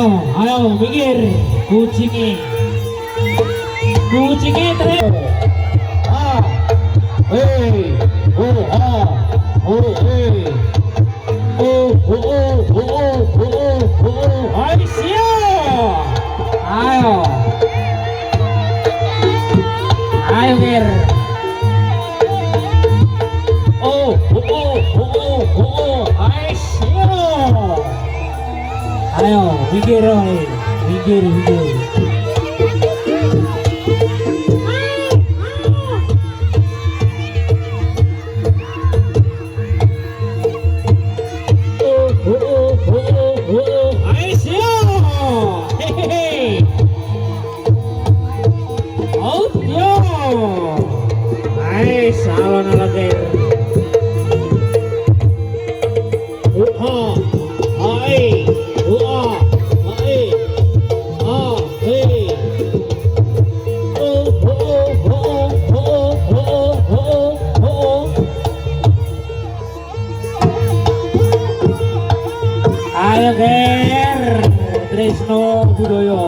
ayo minggir kucingnya terus ah hei ah hei ayo siap ayo mir ayo siap ayo minggir minggir salon lagi ayo ger Trisno Budoyo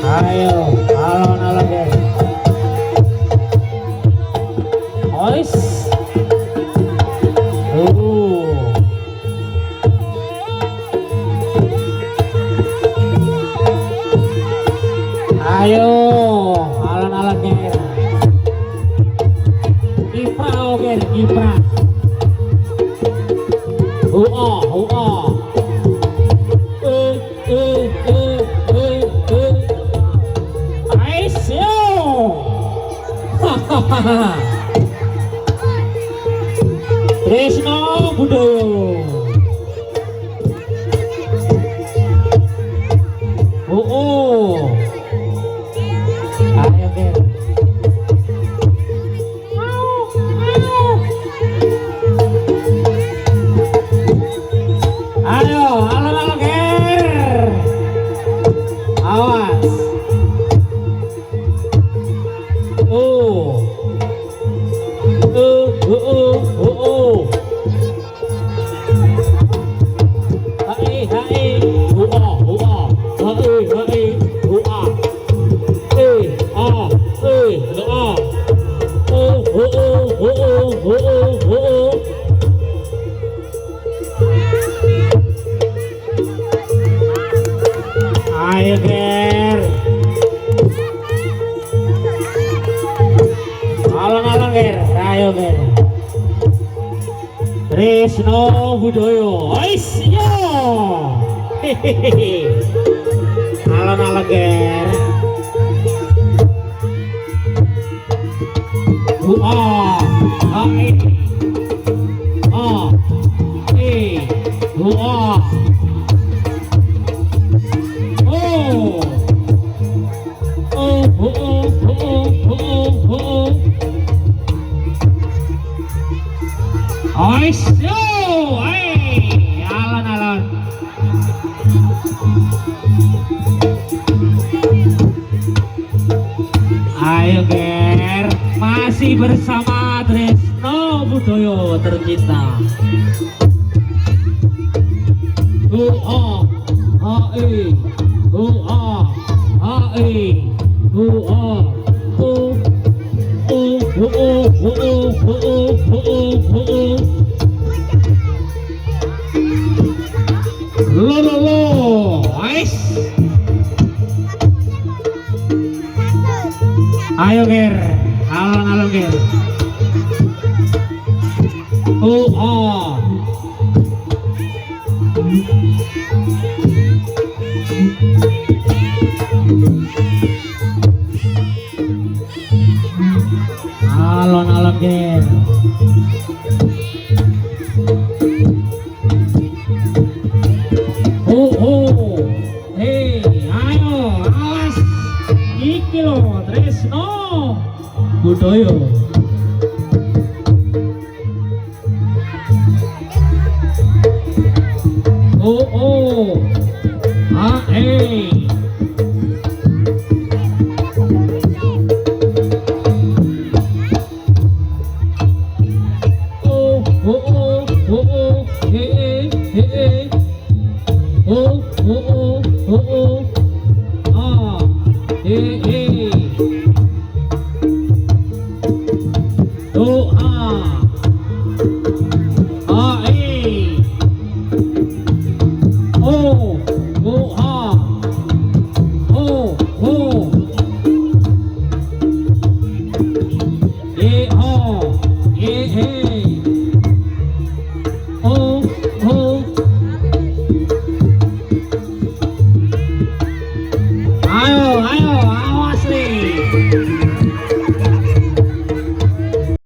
ayo alon-alon ger ois ayo alon-alon ger kiprah ger kiprah Trisno Budoyo ayo ger ayo alon-alon ger awas ayo ger alon-alon ger ayo ger Trisno Budoyo ois yo alon-alon ger alon-alon ayo ger masih bersama Trisno Budoyo tercinta ayo ger alon-alon ger alon-alon ger ayo awas iki lo Trisno Budoyo Oh, oh, oh, oh, oh. Ah, eh, eh.